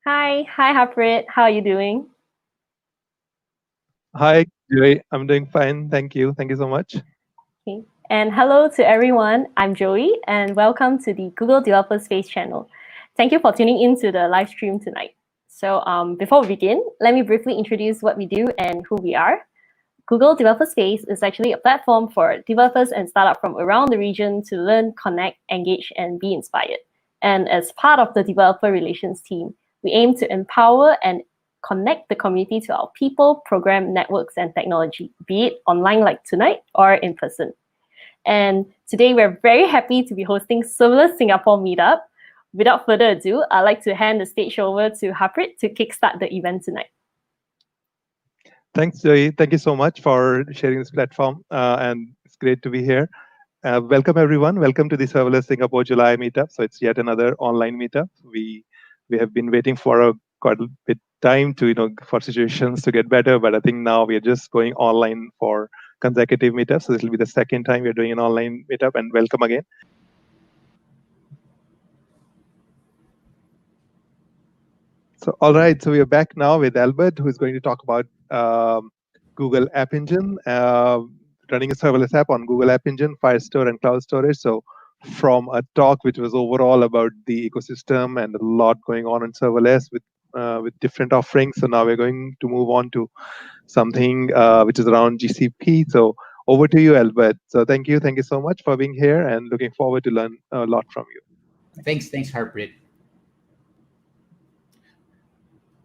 Hi, Harpreet. How are you doing? Hi, Joy. I'm doing fine. Thank you. Thank you so much. Okay. And hello to everyone. I'm Joey, and welcome to the Google Developer Space channel. Thank you for tuning in to the live stream tonight. Before we begin, let me briefly introduce what we do and who we are. Google Developer Space is actually a platform for developers and startups from around the region to learn, connect, engage, and be inspired. And as part of the developer relations team, we aim to empower and connect the community to our people, program, networks, and technology, be it online like tonight or in person. And today we're very happy to be hosting Serverless Singapore Meetup. Without further ado, I'd like to hand the stage over to Harpreet to kickstart the event tonight. Thanks, Joy. Thank you so much for sharing this platform. And it's great to be here. Welcome, everyone. Welcome to the Serverless Singapore July meetup. So it's yet another online meetup. We have been waiting for a quite a bit time to for situations to get better, but I think now we are just going online for consecutive meetups. So this will be the second time we're doing an online meetup. And welcome again. So, all right. So we are back now with Albert, who is going to talk about Google App Engine, running a serverless app on Google App Engine, Firestore, and cloud storage. So, from a talk which was overall about the ecosystem and a lot going on in serverless with different offerings. So now we're going to move on to something which is around GCP. So over to you, Albert. So thank you so much for being here, and looking forward to learn a lot from you. Thanks, Harpreet.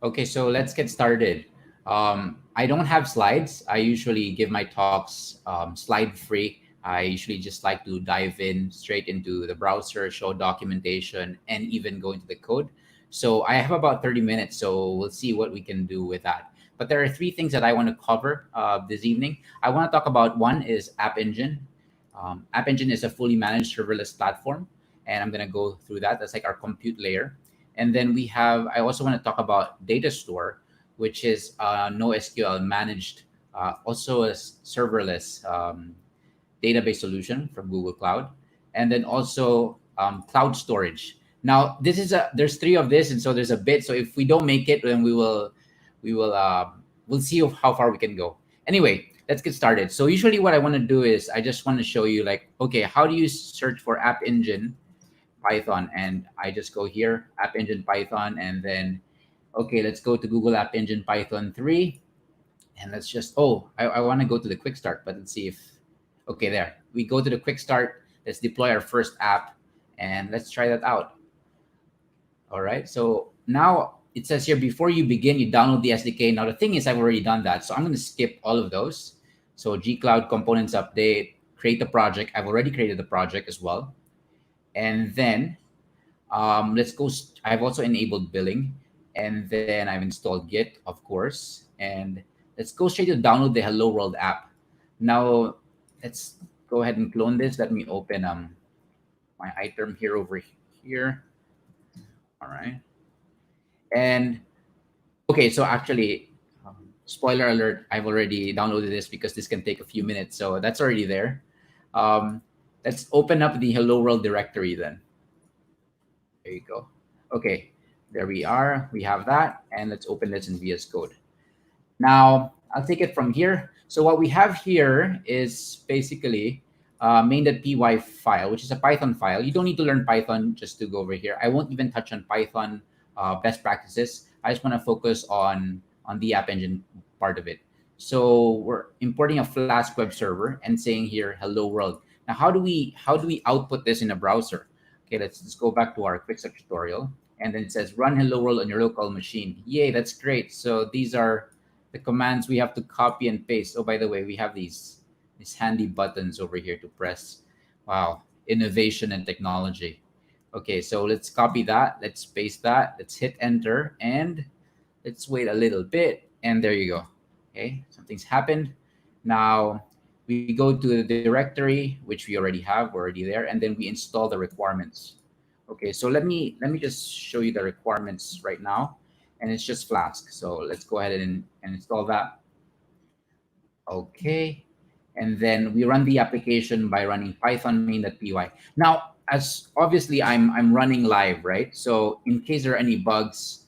Okay, so let's get started. I don't have slides. I usually give my talks slide free. I usually just like to dive in straight into the browser, show documentation, and even go into the code. So I have about 30 minutes, so we'll see what we can do with that. But there are three things that I want to cover this evening. I want to talk about one is App Engine. App Engine is a fully managed serverless platform, and I'm going to go through that. That's like our compute layer. And then I also want to talk about Data Store, which is NoSQL managed, also a serverless database solution from Google Cloud. And then also cloud storage. Now, there's three of this, and so there's a bit. So if we don't make it, then we'll see how far we can go. Anyway, let's get started. So usually what I want to do is I just want to show you like, okay, how do you search for App Engine Python? And I just go here, App Engine Python, and then, okay, let's go to Google App Engine Python 3. And let's just, I want to go to the quick start, but let's see if, okay, there. We go to the quick start. Let's deploy our first app, and let's try that out. All right, so now it says here, before you begin, you download the SDK. Now, the thing is, I've already done that, so I'm going to skip all of those. So G-Cloud Components Update, create the project. I've already created the project as well. And then let's go. I've also enabled billing, and then I've installed Git, of course. And let's go straight to download the Hello World app. Now, let's go ahead and clone this. Let me open my item here over here. All right. And okay, so actually, spoiler alert, I've already downloaded this because this can take a few minutes. So that's already there. Let's open up the Hello World directory then. There you go. Okay, there we are. We have that. And let's open this in VS Code. Now, I'll take it from here. So what we have here is basically main.py file, which is a Python file. You don't need to learn Python just to go over here. I won't even touch on Python best practices. I just want to focus on the App Engine part of it. So we're importing a Flask web server and saying here, hello world. Now, how do we output this in a browser? Okay, let's go back to our quick start tutorial. And then it says run hello world on your local machine. Yay, that's great. So these are the commands we have to copy and paste. Oh, by the way, we have these handy buttons over here to press. Wow, innovation and technology. Okay, so let's copy that. Let's paste that. Let's hit enter and let's wait a little bit. And there you go. Okay, something's happened. Now we go to the directory, which we already have. We're already there. And then we install the requirements. Okay, so let me just show you the requirements right now. And it's just Flask. So let's go ahead and install that. Okay. And then we run the application by running python main.py. Now, as obviously I'm running live, right? So in case there are any bugs,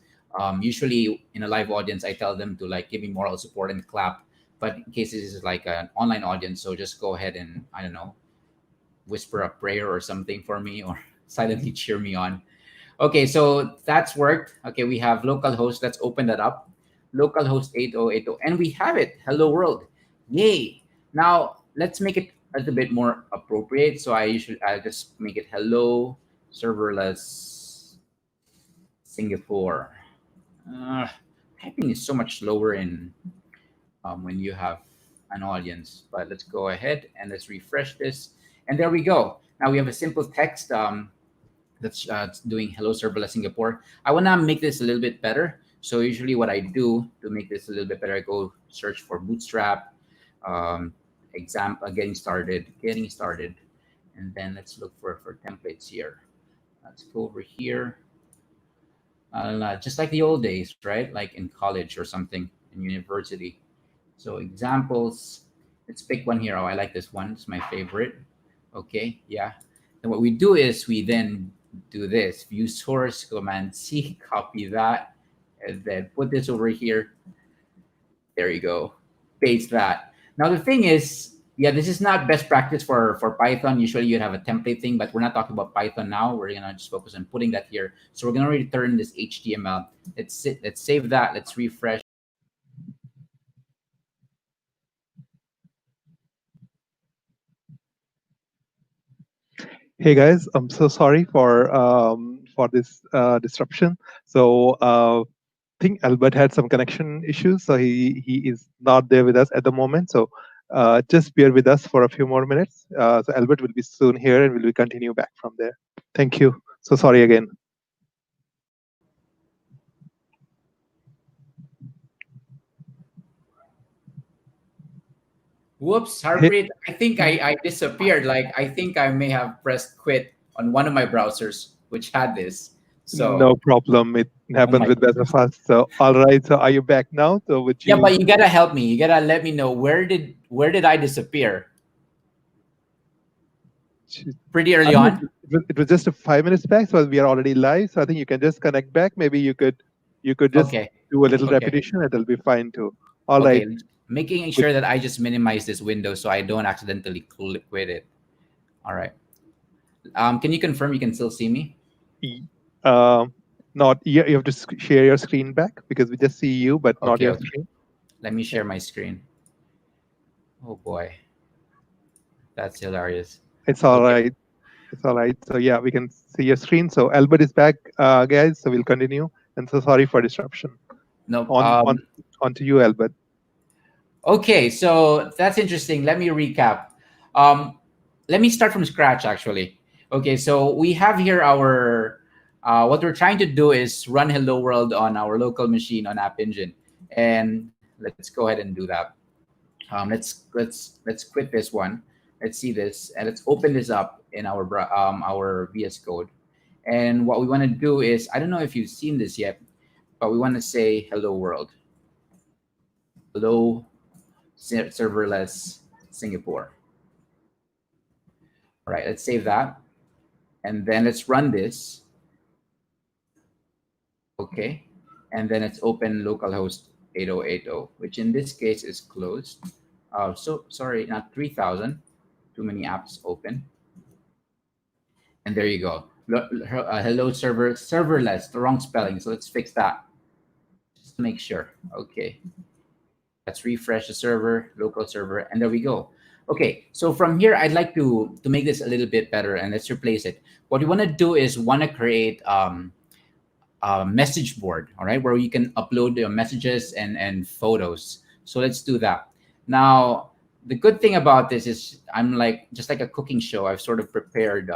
Usually in a live audience, I tell them to like give me moral support and clap. But in case this is like an online audience, so just go ahead and, I don't know, whisper a prayer or something for me, or silently cheer me on. Okay, so that's worked. Okay, we have localhost. Let's open that up. Localhost 8080. And we have it. Hello world. Yay. Now let's make it a little bit more appropriate. So I just make it hello serverless Singapore. Uh, Typing is so much slower in when you have an audience. But let's go ahead and let's refresh this. And there we go. Now we have a simple text. That's doing hello serverless Singapore. I want to make this a little bit better. So usually what I do to make this a little bit better, I go search for Bootstrap, getting started. And then let's look for templates here. Let's go over here. Just like the old days, right? Like in college or something, in university. So examples, let's pick one here. Oh, I like this one. It's my favorite. Okay, yeah. And what we do is we then do this, view source, Command C, copy that, and then put this over here. There you go, paste that. Now the thing is, yeah, this is not best practice for Python. Usually you'd have a template thing, but we're not talking about Python now. We're gonna just focus on putting that here. So we're gonna return this HTML. Let's save that, let's refresh. Hey guys, I'm so sorry for this disruption. So I think Albert had some connection issues, so he is not there with us at the moment. So just bear with us for a few more minutes. So Albert will be soon here, and we will continue back from there. Thank you. So sorry again. Whoops, Harpreet, I think I disappeared. Like, I think I may have pressed quit on one of my browsers, which had this. So, no problem. It happens my with both of us. So all right. So are you back now? So would you? yeah, but you gotta help me. You gotta let me know where did I disappear? Pretty early on. It was just 5 minutes back, so we are already live. So I think you can just connect back. Maybe you could just do a little repetition. It'll be fine too. All right. Making sure that I just minimize this window so I don't accidentally quit it. All right. Can you confirm you can still see me? Not you have to share your screen back because we just see you, but not your screen. Let me share my screen. Oh boy, that's hilarious. It's all right. It's all right. So yeah, we can see your screen. So Albert is back, guys. So we'll continue. And so sorry for disruption. No. On to you, Albert. Okay, so that's interesting. Let me recap. Let me start from scratch, actually. Okay, so we have here our what we're trying to do is run Hello World on our local machine on App Engine, and let's go ahead and do that. Let's quit this one. Let's see this, and let's open this up in our VS Code. And what we want to do is, I don't know if you've seen this yet, but we want to say Hello World. Hello Serverless Singapore. All right, let's save that. And then let's run this. Okay. And then let's open localhost 8080, which in this case is closed. So sorry, not 3000. Too many apps open. And there you go. Hello serverless, the wrong spelling. So let's fix that. Just to make sure. Okay. Let's refresh the server, local server, and there we go. Okay, so from here, I'd like to make this a little bit better, and let's replace it. What we want to do is want to create a message board, all right, where you can upload your messages and photos. So let's do that. Now, the good thing about this is I'm just like a cooking show. I've sort of prepared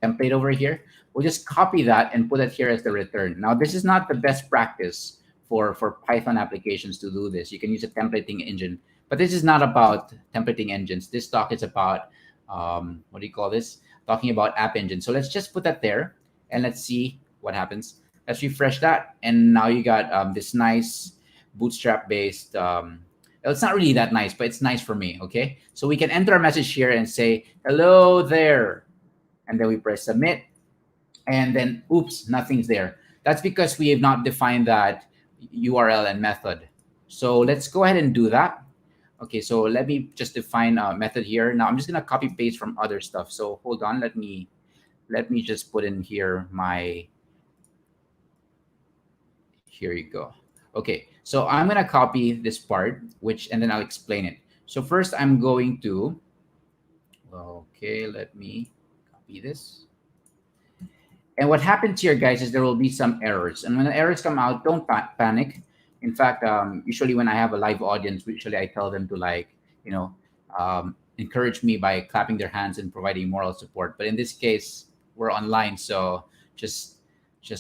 template over here. We'll just copy that and put it here as the return. Now, this is not the best practice for Python applications to do this. You can use a templating engine, but this is not about templating engines. This talk is about, what do you call this? Talking about App Engine. So let's just put that there and let's see what happens. Let's refresh that. And now you got this nice Bootstrap based, it's not really that nice, but it's nice for me, okay? So we can enter our message here and say, hello there. And then we press submit. And then, oops, nothing's there. That's because we have not defined that URL and method. So let's go ahead and do that. Okay, so let me just define a method here. Now I'm just gonna copy paste from other stuff. So hold on, let me just put in here my, here you go. Okay, so I'm gonna copy this part, which, and then I'll explain it. So first I'm going to, okay, let me copy this. And what happens here, guys, is there will be some errors. And when the errors come out, don't panic. In fact, usually when I have a live audience, usually I tell them to, like, you know, encourage me by clapping their hands and providing moral support. But in this case, we're online, so just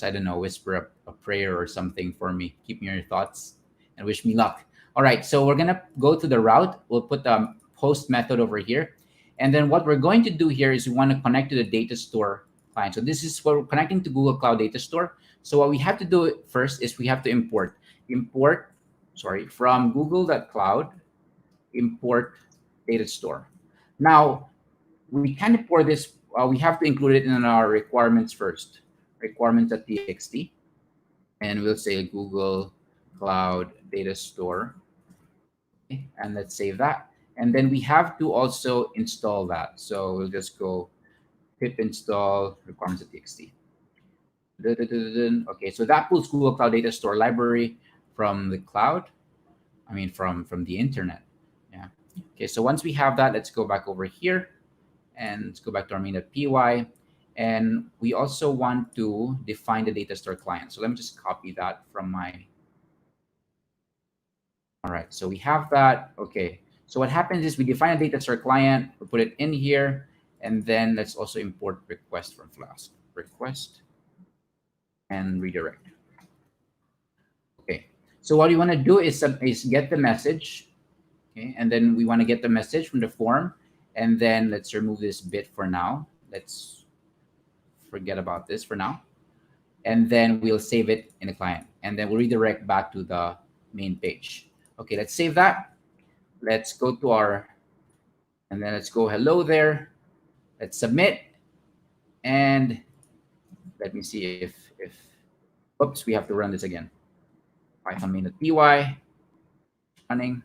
I don't know, whisper a prayer or something for me. Keep me in your thoughts and wish me luck. All right, so we're gonna go to the route. We'll put the post method over here, and then what we're going to do here is we want to connect to the data store client. So this is what we're connecting to Google Cloud Data Store. So what we have to do first is we have to import, sorry, from google.cloud, import data store. Now, we can import this, we have to include it in our requirements first, requirements.txt, and we'll say Google Cloud Data Store. Okay, and let's save that. And then we have to also install that. So we'll just go pip install requirements.txt. Okay, so that pulls Google Cloud Data Store library from the cloud. I mean, from the internet. Yeah. Okay, so once we have that, let's go back over here and let's go back to our main.py. And we also want to define the data store client. So let me just copy that from my. All right, so we have that. Okay, so what happens is we define a data store client, we put it in here, and then let's also import request from Flask. Request and redirect. Okay, so what you want to do is get the message. Okay, and then we want to get the message from the form, and then let's remove this bit for now. Let's forget about this for now, and then we'll save it in the client, and then we'll redirect back to the main page. Okay, let's save that. Let's go to our, and then let's go hello there. Let's submit, and let me see if oops, we have to run this again. Python main.py running.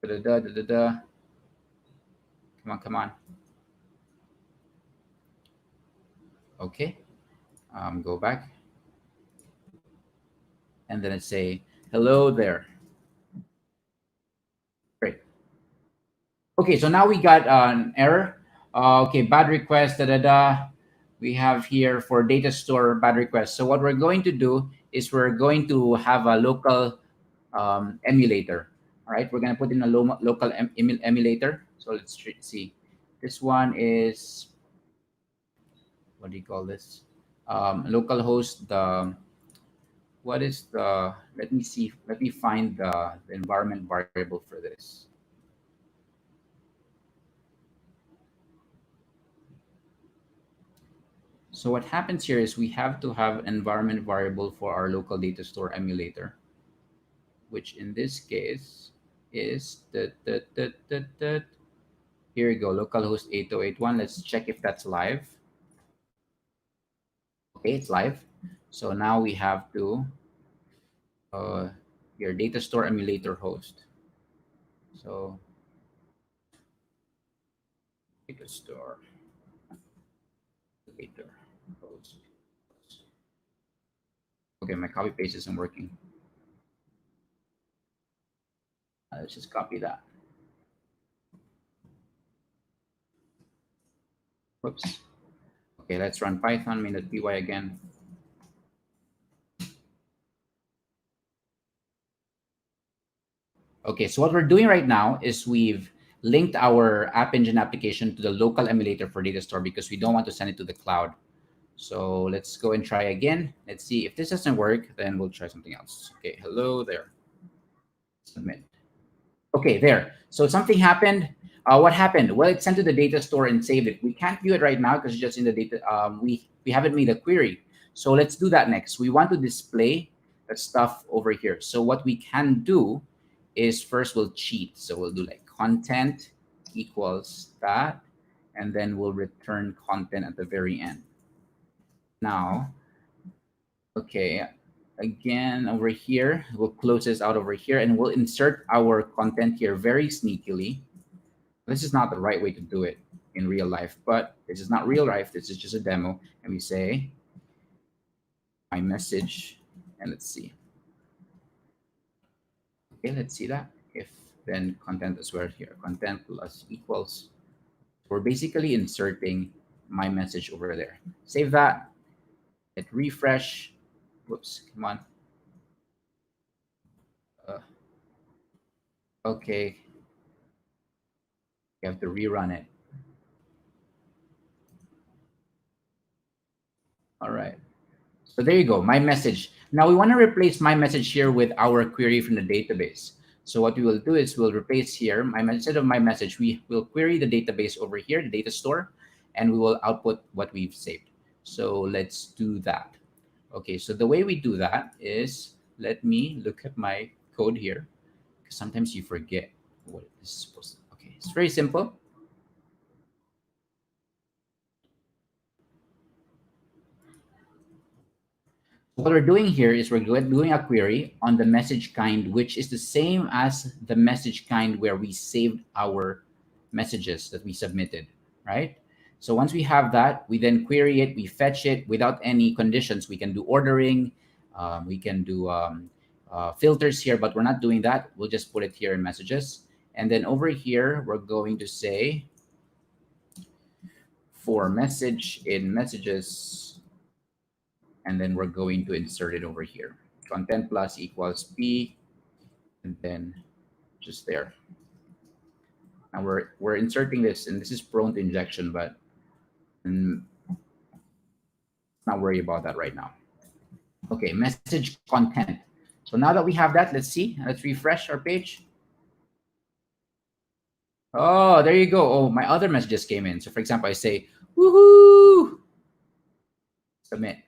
Da, da, da, da, da. Come on, come on. Okay, go back, and then let's say hello there. Great. Okay, so now we got an error. Okay, bad request, da da da. We have here for data store bad request. So what we're going to do is we're going to have a local emulator. All right, we're going to put in a local emulator. So let's see. This one is, what do you call this? Localhost. What is the? Let me see. Let me find the environment variable for this. So what happens here is we have to have environment variable for our local data store emulator, which in this case is here we go, localhost 8081. Let's check if that's live. Okay, it's live. So now we have to your data store emulator host. So data store emulator host. Okay, my copy paste isn't working. Let's just copy that. Whoops. Okay, let's run Python main.py again. Okay, so what we're doing right now is we've linked our App Engine application to the local emulator for data store because we don't want to send it to the cloud. So let's go and try again. Let's see if this doesn't work, then we'll try something else. Okay, hello there. Submit. Okay, there. So something happened. What happened? Well, it sent to the data store and saved it. We can't view it right now because it's just in the data. We haven't made a query. So let's do that next. We want to display that stuff over here. So what we can do is first we'll cheat. So we'll do like content equals that, and then we'll return content at the very end. Now, Okay, again over here, we'll close this out over here and we'll insert our content here very sneakily. This is not the right way to do it in real life, but this is not real life. This is just a demo. And we say my message, and let's see. Okay, let's see that. If then content as well here, content plus equals. We're basically inserting my message over there. Save that, hit refresh. Whoops, come on. Uh, okay, you have to rerun it. All right. So there you go, my message. Now we want to replace my message here with our query from the database. So what we will do is we'll replace here, instead of my message, we will query the database over here, the data store, and we will output what we've saved. So let's do that. Okay, so the way we do that is, let me look at my code here, because sometimes you forget what is supposed to. Okay, it's very simple. What we're doing here is we're doing a query on the message kind, which is the same as the message kind where we saved our messages that we submitted, right? So once we have that, we then query it, we fetch it without any conditions. We can do ordering, we can do filters here, but we're not doing that. We'll just put it here in messages. And then over here, we're going to say for message in messages, and then we're going to insert it over here. Content plus equals P, and then just there. Now we're inserting this, and this is prone to injection, but not worry about that right now. Okay, message content. So now that we have that, let's see. Let's refresh our page. Oh, there you go. Oh, my other messages came in. So for example, I say, woohoo, submit.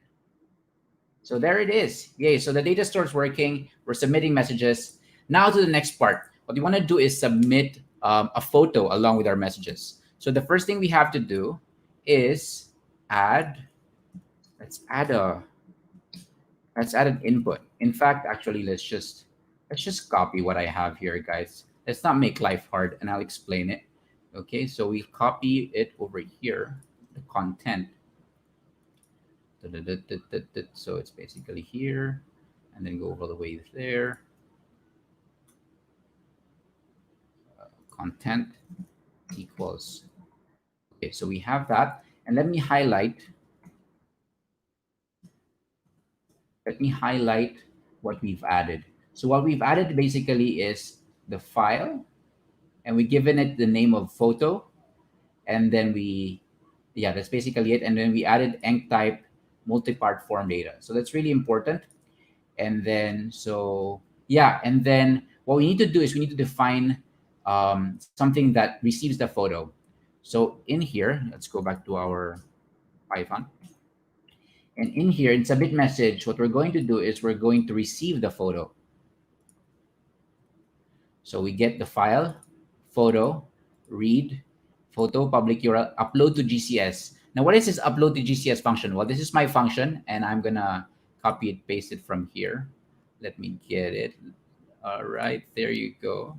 So there it is. Yay. So the data store is working. We're submitting messages. Now to the next part. What we want to do is submit a photo along with our messages. So the first thing we have to do is let's add an input. In fact, actually, let's just copy what I have here, guys. Let's not make life hard, and I'll explain it. Okay, so we copy it over here, the content. So it's basically here, and then go all the way there. Content equals. Okay, so we have that, and let me highlight what we've added. So what we've added basically is the file, and we've given it the name of photo, and then that's basically it. And then we added enc type multi-part form data. So that's really important. And then and then what we need to do is we need to define something that receives the photo. So in here, let's go back to our Python. And in here, in submit message, what we're going to do is we're going to receive the photo. So we get the file, photo, read, photo, public URL, upload to GCS. Now, what is this upload to GCS function? Well, this is my function, and I'm going to copy it, paste it from here. Let me get it. All right, there you go.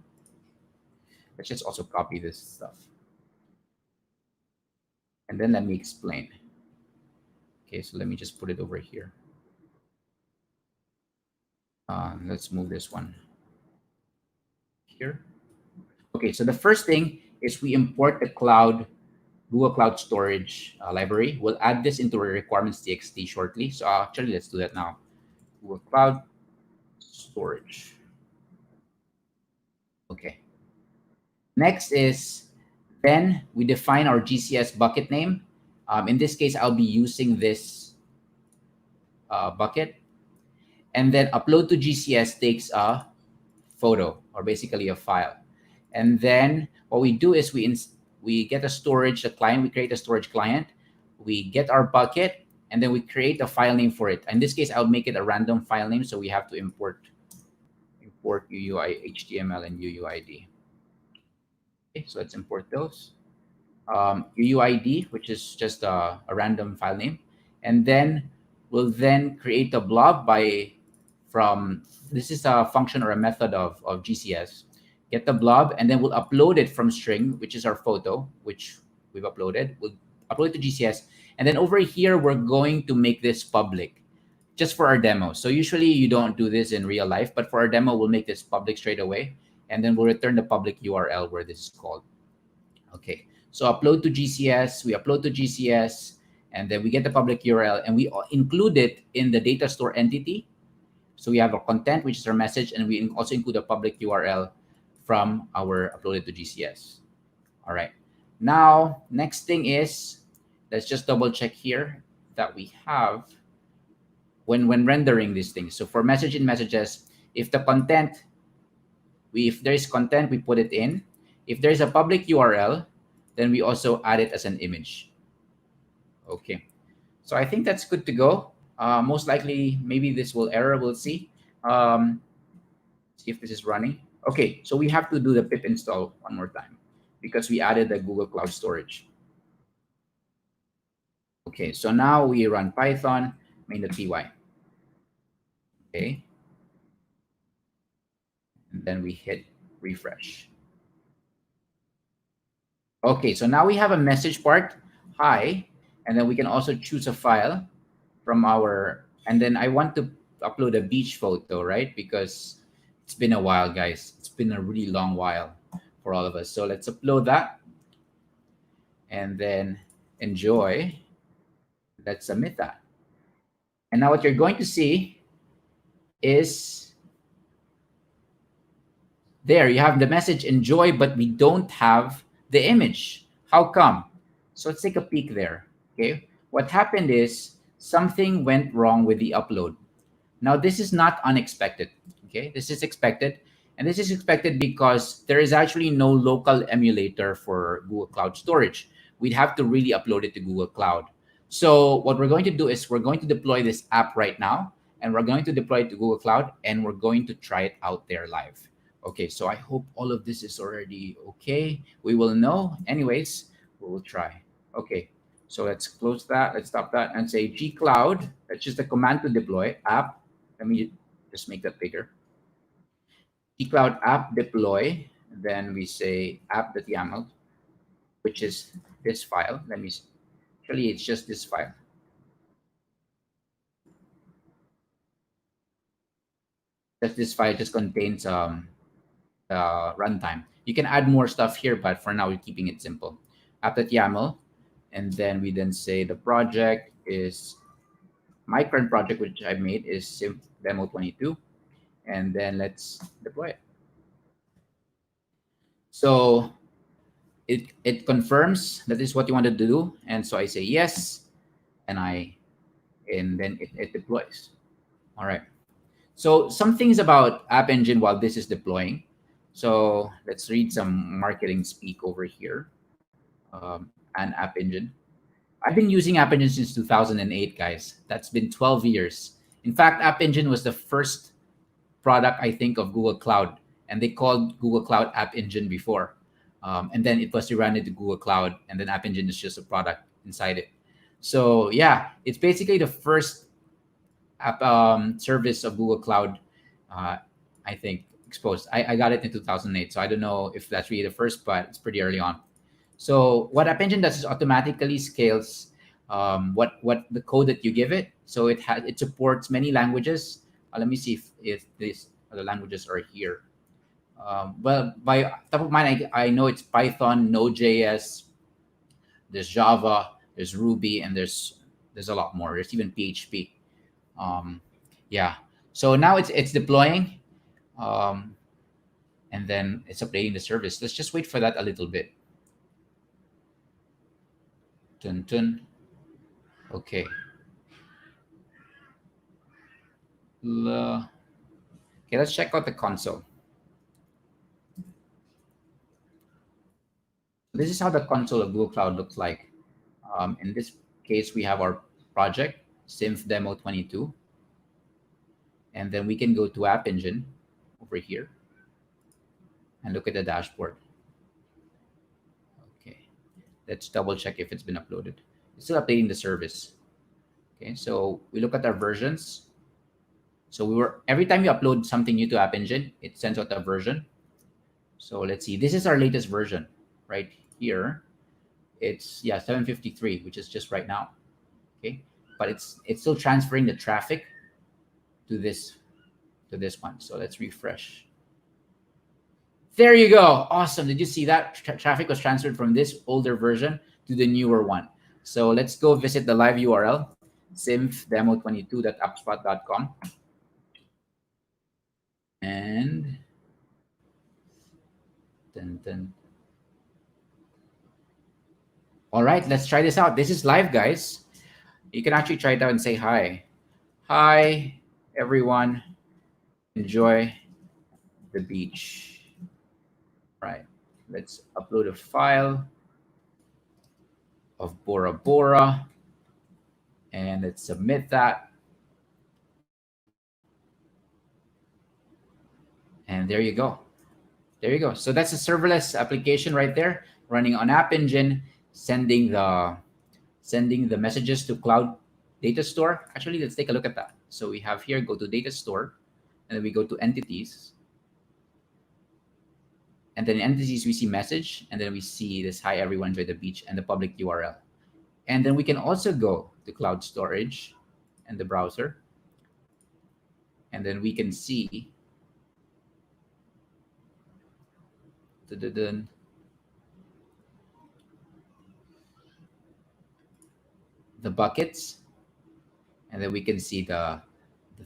Let's just also copy this stuff. And then let me explain. Okay, so let me just put it over here. Let's move this one here. Okay, so the first thing is we import the Google Cloud Storage library. We'll add this into our requirements.txt shortly. So actually, let's do that now. Google Cloud Storage. Okay. Next is then we define our GCS bucket name. In this case, I'll be using this bucket. And then upload to GCS takes a photo, or basically a file. And then what we do is we get a client. We create a storage client. We get our bucket, and then we create a file name for it. In this case, I'll make it a random file name. So we have to import UUI, HTML, and UUID. Okay, so let's import those. UUID, which is just a random file name. And then we'll then create a blob from this is a function or a method of GCS. Get the blob, and then we'll upload it from string, which is our photo, which we've uploaded. We'll upload it to GCS, and then over here we're going to make this public, just for our demo. So usually you don't do this in real life, but for our demo we'll make this public straight away, and then we'll return the public URL where this is called. Okay, so upload to GCS. We upload to GCS, and then we get the public URL, and we include it in the data store entity. So we have our content, which is our message, and we also include a public URL from our uploaded to GCS. All right. Now, next thing is, let's just double check here that we have when rendering these things. So for message in messages, if the content, if there is content, we put it in. If there is a public URL, then we also add it as an image. Okay. So I think that's good to go. Most likely, maybe this will error. We'll see. See if this is running. Okay, so we have to do the pip install one more time because we added the Google Cloud Storage. Okay, so now we run Python main.py. Okay. And then we hit refresh. Okay, so now we have a message part, hi, and then we can also choose a file from our, and then I want to upload a beach photo, right? Because it's been a while, guys. It's been a really long while for all of us. So let's upload that and then enjoy. Let's submit that. And now what you're going to see is there you have the message enjoy, but we don't have the image. How come? So let's take a peek there. Okay. What happened is something went wrong with the upload. Now this is not unexpected. Okay. This is expected. And this is expected because there is actually no local emulator for Google Cloud Storage. We'd have to really upload it to Google Cloud. So what we're going to do is we're going to deploy this app right now, and we're going to deploy it to Google Cloud, and we're going to try it out there live. Okay, so I hope all of this is already okay. We will know. Anyways, we will try. Okay, so let's close that. Let's stop that and say gcloud. That's just the command to deploy app. Let me just make that bigger. Gcloud app deploy. Then we say app.yaml, which is this file. Let me see. Actually, it's just this file. This file just contains runtime. You can add more stuff here, but for now we're keeping it simple. App.yaml, and then we then say the project is my current project, which I made is Symph demo 22, and then let's deploy it. So it confirms that this is what you wanted to do, and so I say yes, and then it deploys. All right. So some things about App Engine while this is deploying. So let's read some marketing speak over here. And App Engine. I've been using App Engine since 2008, guys. That's been 12 years. In fact, App Engine was the first product, I think, of Google Cloud, and they called Google Cloud App Engine before. And then it was rebranded to Google Cloud, and then App Engine is just a product inside it. So yeah, it's basically the first app service of Google Cloud, I think, exposed. I got it in 2008, so I don't know if that's really the first, but it's pretty early on. So what App Engine does is automatically scales what the code that you give it. So it supports many languages. Let me see if these other languages are here. Well, by top of mind, I know it's Python, Node.js, there's Java, there's Ruby, and there's a lot more. There's even PHP. Yeah. So now it's deploying, and then it's updating the service. Let's just wait for that a little bit. Dun, dun. Okay. Okay, let's check out the console. This is how the console of Google Cloud looks like. In this case, we have our project, Symph Demo 22. And then we can go to App Engine over here and look at the dashboard. Okay, let's double check if it's been uploaded. It's still updating the service. Okay, so we look at our versions. So every time you upload something new to App Engine, it sends out a version. So let's see. This is our latest version right here. It's 753, which is just right now. Okay, but it's still transferring the traffic to this one. So let's refresh. There you go. Awesome. Did you see that? Traffic was transferred from this older version to the newer one. So let's go visit the live URL, symph-demo22.upspot.com. And dun. All right, let's try this out. This is live, guys. You can actually try it out and say hi. Hi, everyone. Enjoy the beach. Right. Let's upload a file of Bora Bora and let's submit that. And there you go. There you go. So that's a serverless application right there, running on App Engine, sending the messages to Cloud Data Store. Actually, let's take a look at that. So we have here, go to Data Store, and then we go to Entities. And then in Entities, we see Message, and then we see this, hi, everyone, enjoy the beach, and the public URL. And then we can also go to Cloud Storage and the browser. And then we can see the buckets, and then we can see the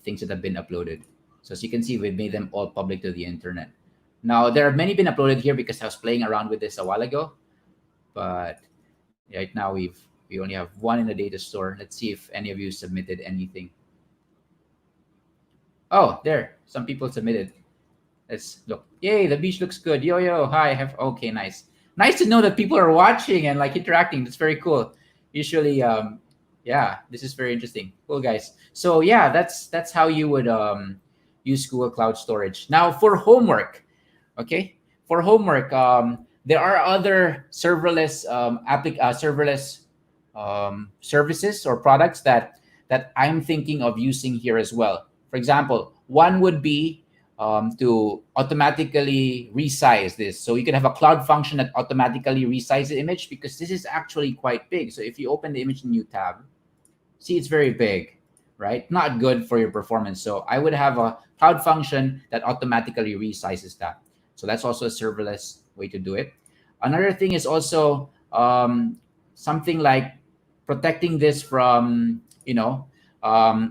things that have been uploaded. So as you can see, we've made them all public to the internet. Now, there are many been uploaded here because I was playing around with this a while ago, but right now we only have one in the data store. Let's see if any of you submitted anything. Oh, there, some people submitted. Let's look. Yay, the beach looks good. Yo, hi. Okay, nice. Nice to know that people are watching and like interacting. That's very cool. Usually, this is very interesting. Cool, guys. So yeah, that's how you would use Google Cloud Storage. Now for homework, okay. For homework, there are other serverless services or products that I'm thinking of using here as well. For example, one would be to automatically resize this. So you can have a cloud function that automatically resizes the image because this is actually quite big. So if you open the image in a new tab, see it's very big, right? Not good for your performance. So I would have a cloud function that automatically resizes that. So that's also a serverless way to do it. Another thing is also something like protecting this from,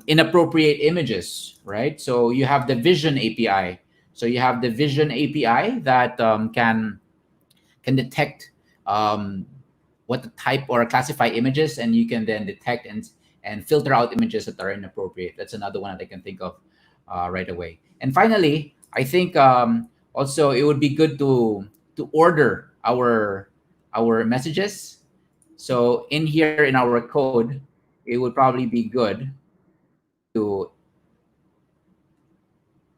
inappropriate images, right? So you have the Vision API. So you have the Vision API that can detect what the type or classify images, and you can then detect and filter out images that are inappropriate. That's another one that I can think of right away. And finally, I think also it would be good to order our messages. So in here in our code, it would probably be good to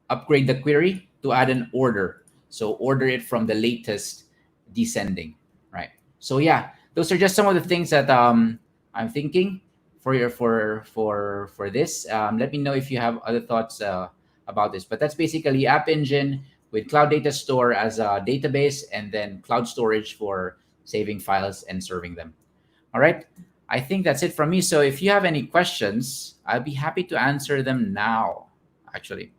upgrade the query to add an order. So order it from the latest descending, right? So yeah, those are just some of the things that I'm thinking for this. Let me know if you have other thoughts about this. But that's basically App Engine with Cloud Data Store as a database, and then cloud storage for saving files and serving them. All right. I think that's it from me. So if you have any questions, I'll be happy to answer them now, actually.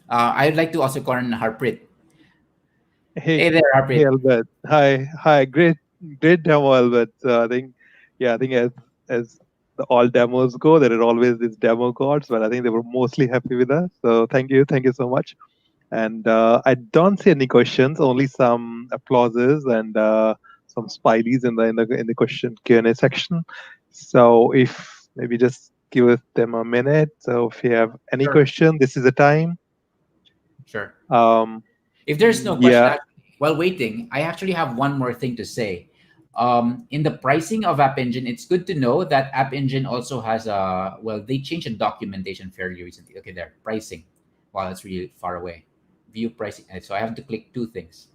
I'd like to also call on Harpreet. Hey there, Hey, Harpreet. Albert. Hi. Great demo, Albert. I think as all demos go, there are always these demo gods, but I think they were mostly happy with us. So thank you so much. And I don't see any questions, only some applauses and some smileys in the question Q&A section. So if maybe just give them a minute. So if you have any question, this is the time. Sure. Um, If there's no yeah. question, while waiting, I actually have one more thing to say. In the pricing of App Engine, it's good to know that App Engine also has they changed the documentation fairly recently. Okay, there, pricing. Wow, that's really far away. View pricing. So I have to click two things.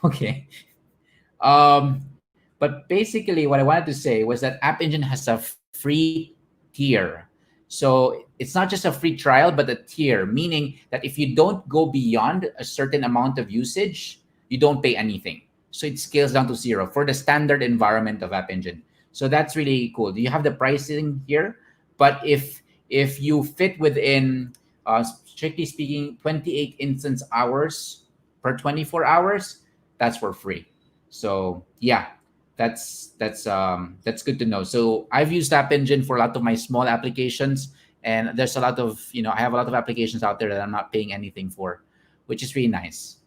Okay. Um, But basically, what I wanted to say was that App Engine has a free tier. So it's not just a free trial, but a tier, meaning that if you don't go beyond a certain amount of usage, you don't pay anything. So it scales down to zero for the standard environment of App Engine. So that's really cool. You have the pricing here, but if you fit within, strictly speaking, 28 instance hours per 24 hours, that's for free. So yeah, that's good to know. So I've used App Engine for a lot of my small applications, and there's a lot of, I have a lot of applications out there that I'm not paying anything for, which is really nice.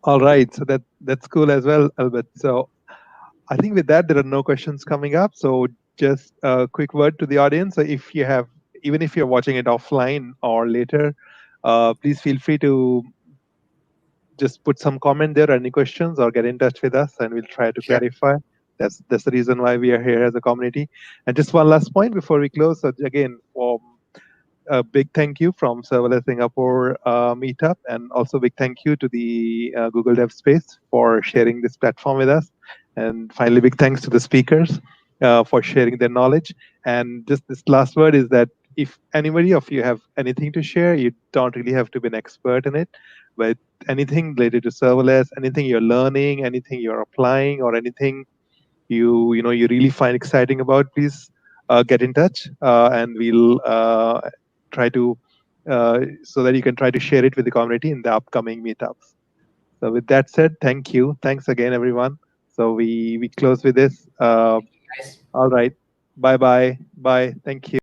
All right, so that's cool as well, Albert. So I think with that, there are no questions coming up. So just a quick word to the audience. So if you have, even if you're watching it offline or later, please feel free to just put some comment there, any questions, or get in touch with us, and we'll try to Sure. clarify. That's the reason why we are here as a community. And just one last point before we close. So again, a big thank you from Serverless Singapore Meetup, and also big thank you to the Google Dev Space for sharing this platform with us. And finally, big thanks to the speakers for sharing their knowledge. And just this last word is that if anybody of you have anything to share, you don't really have to be an expert in it, but anything related to serverless, anything you're learning, anything you're applying, or anything you really find exciting about, please get in touch, and we'll try to so that you can try to share it with the community in the upcoming meetups. So with that said, thank you. Thanks again, everyone. So we close with this. Guys. All right. Bye bye. Bye. Thank you.